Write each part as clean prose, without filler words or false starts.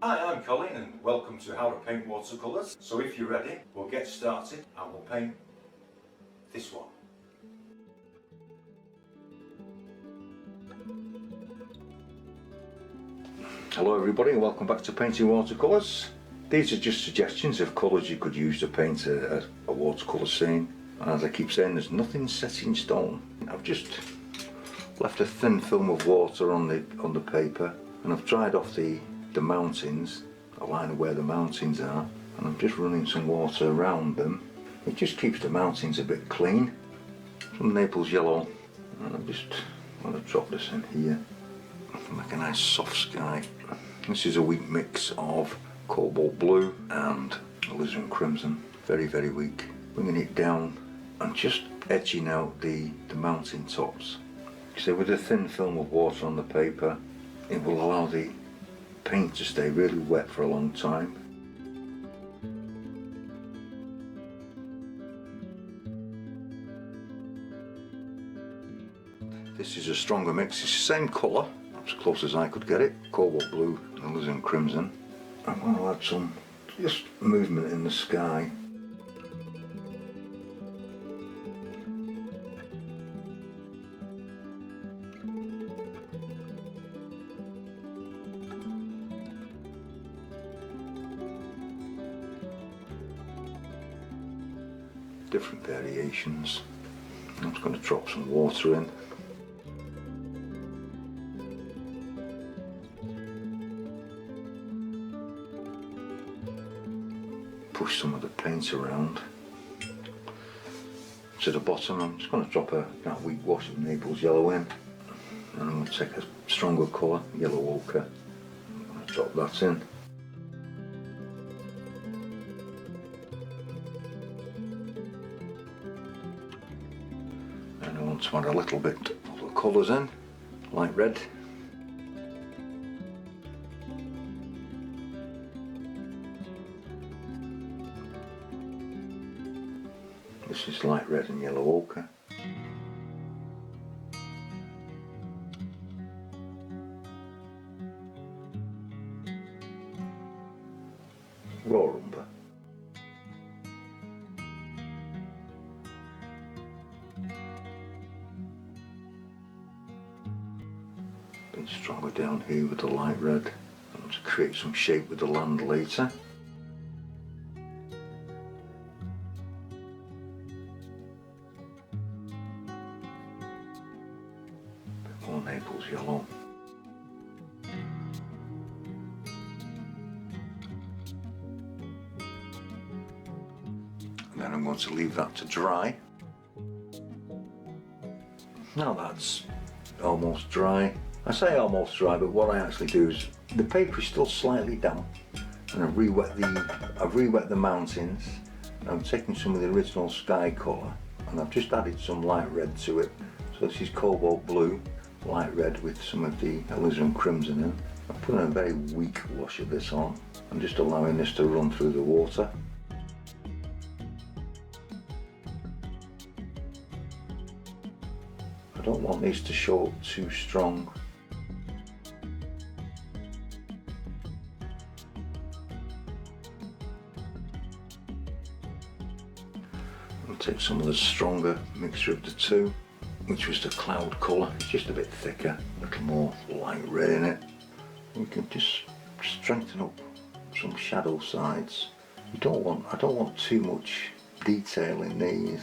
Hi, I'm Colin and welcome to How to Paint Watercolors. So if you're ready, we'll get started and we'll paint this one. Hello everybody and welcome back to Painting Watercolors. These are just suggestions of colours you could use to paint a watercolour scene. And as I keep saying, there's nothing set in stone. I've just left a thin film of water on the paper, and I've dried off the mountains, a line of where the mountains are, and I'm just running some water around them. It just keeps the mountains a bit clean. Some Naples yellow, and I'm just going to drop this in here. Make a nice soft sky. This is a weak mix of cobalt blue and alizarin crimson. Very, very weak. Bringing it down and just edging out the mountain tops. So with a thin film of water on the paper, it will allow the paint to stay really wet for a long time. This is a stronger mix. It's the same colour, as close as I could get it. Cobalt blue and alizarin crimson. I'm going to add some just movement in the sky. Different variations. I'm just going to drop some water in. Push some of the paint around to the bottom. I'm just going to drop that weak wash of Naples yellow in, and I'm going to take a stronger colour, yellow ochre. I'm going to drop that in. And I want to add a little bit of the colours in, light red. This is light red and yellow ochre. Raw umber. Bit stronger down here with the light red. I want to create some shape with the land later. More Naples yellow. And then I'm going to leave that to dry. Now that's almost dry. I say almost dry, but what I actually do is the paper is still slightly damp, and I've re-wet the mountains. I'm taking some of the original sky colour and I've just added some light red to it. So this is cobalt blue, light red with some of the alizarin crimson in. I'm putting a very weak wash of this on. I'm just allowing this to run through the water. I don't want these to show up too strong. I'll take some of the stronger mixture of the two, which was the cloud colour. It's just a bit thicker, a little more light red in it. You can just strengthen up some shadow sides. I don't want too much detail in these.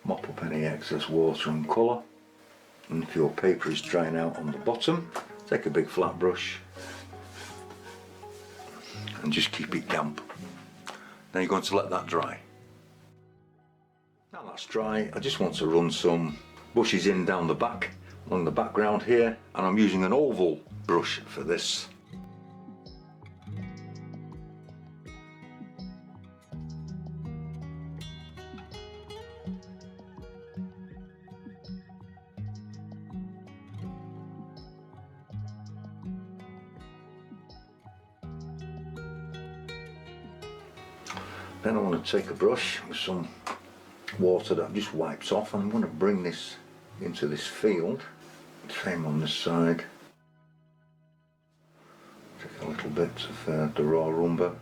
Mop up any excess water and colour, and if your paper is drying out on the bottom, take a big flat brush and just keep it damp. Then you're going to let that dry. Now that's dry, I just want to run some brushes in down the back, along the background here, and I'm using an oval brush for this. Then I want to take a brush with some water that I've just wiped off, and I'm going to bring this into this field. Same on this side. Take a little bit of the raw umber.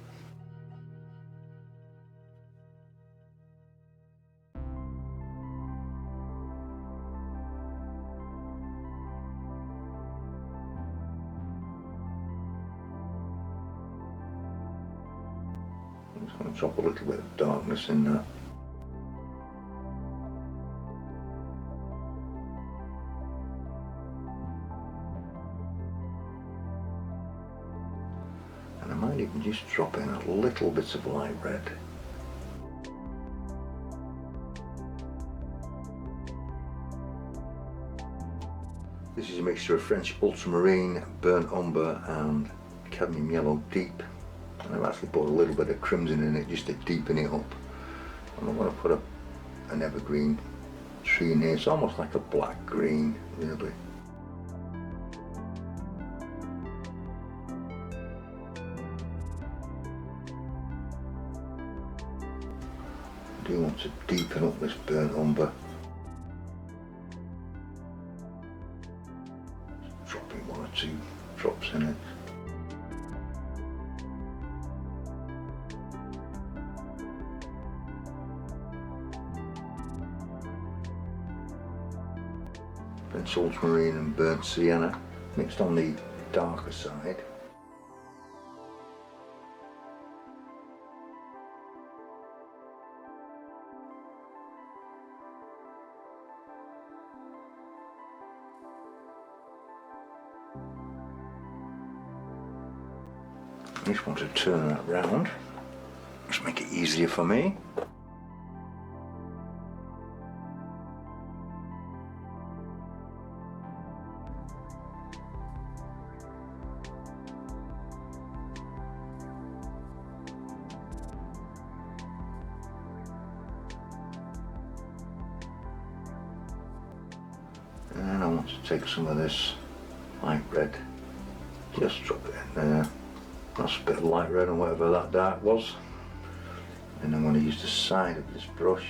I'm just going to drop a little bit of darkness in that. And I might even just drop in a little bit of light red. This is a mixture of French ultramarine, burnt umber and cadmium yellow deep. And I've actually put a little bit of crimson in it just to deepen it up. And I'm going to put an evergreen tree in here. It's almost like a black green, really. I do want to deepen up this burnt umber. Just dropping 1 or 2 drops in it. French ultramarine and burnt sienna mixed on the darker side. I just want to turn that round, just make it easier for me. And I want to take some of this light red, just drop it in there. That's a bit of light red and whatever that dark was. And I'm going to use the side of this brush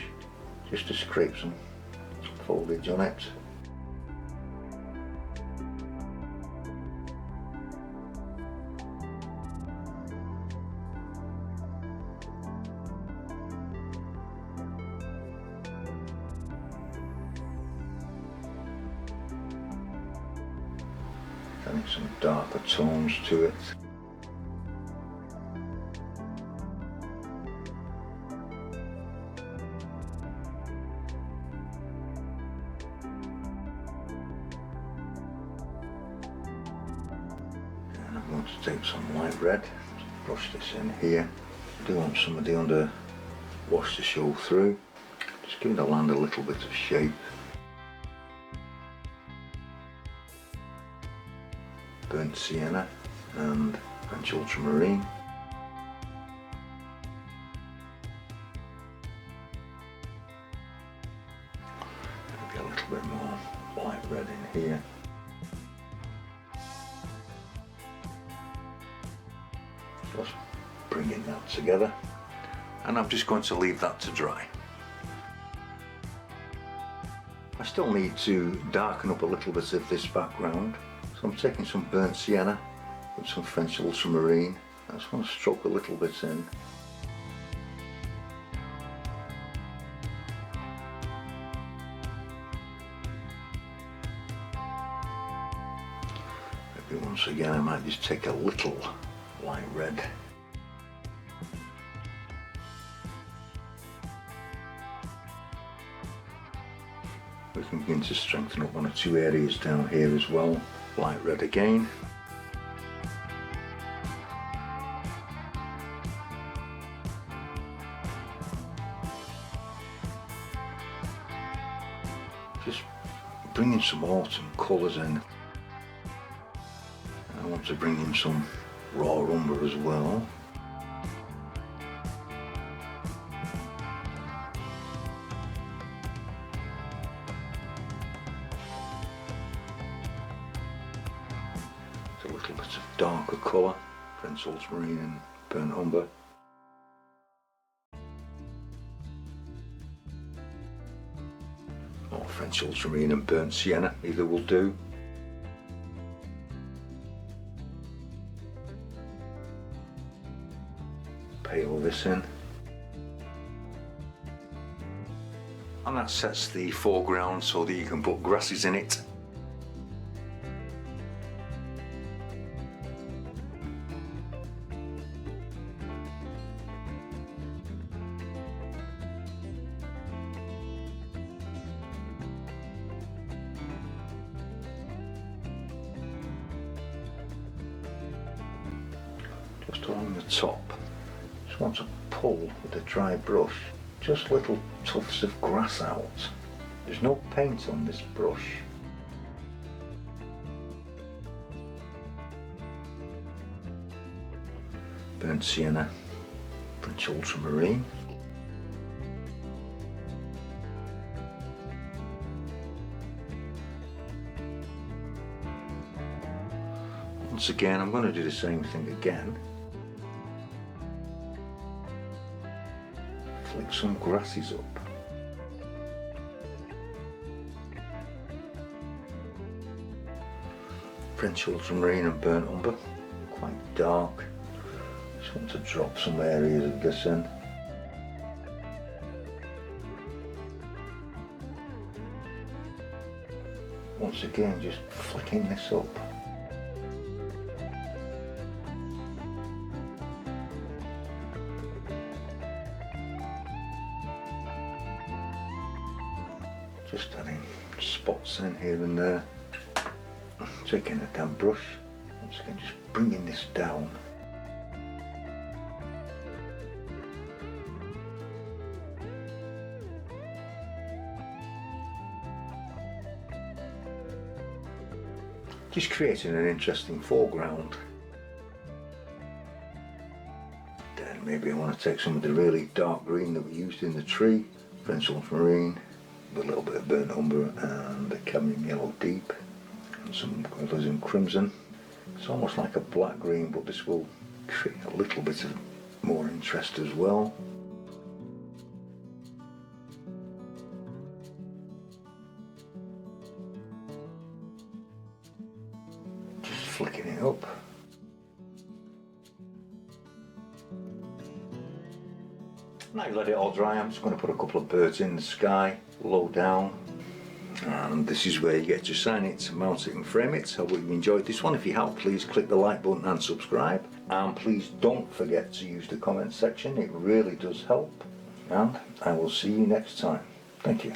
just to scrape some foliage on it. Adding some darker tones to it. And I'm going to take some light red, brush this in here. I do want some of the under wash to show through. Just giving the land a little bit of shape. Burnt sienna and French ultramarine. Maybe a little bit more light red in here. Just bringing that together, and I'm just going to leave that to dry. I still need to darken up a little bit of this background. So I'm taking some burnt sienna with some French ultramarine. I just want to stroke a little bit in. Maybe once again I might just take a little light red. We can begin to strengthen up 1 or 2 areas down here as well. Light red again. Just bringing some autumn colours in. I want to bring in some raw umber as well. A little bit of darker colour, French ultramarine and burnt umber. or French ultramarine and burnt sienna, either will do. Pale this in. And that sets the foreground so that you can put grasses in it. Just along the top, just want to pull with a dry brush just little tufts of grass out. There's no paint on this brush. Burnt sienna, French ultramarine. Once again, I'm going to do the same thing again. Flick some grasses up. French ultramarine and burnt umber, quite dark. Just want to drop some areas of this in. Once again, just flicking this up. Just adding spots in here and there. Taking a damp brush, once again just bringing this down. Just creating an interesting foreground. Then maybe I want to take some of the really dark green that we used in the tree, French ultramarine, a little bit of burnt umber and the cadmium yellow deep, and some colours in crimson. It's almost like a black green, but this will create a little bit of more interest as well. Just flicking it up. Now you let it all dry, I'm just going to put a couple of birds in the sky, low down. And this is where you get to sign it, mount it and frame it. I hope you've enjoyed this one. If you have, please click the like button and subscribe. And please don't forget to use the comment section, it really does help. And I will see you next time. Thank you.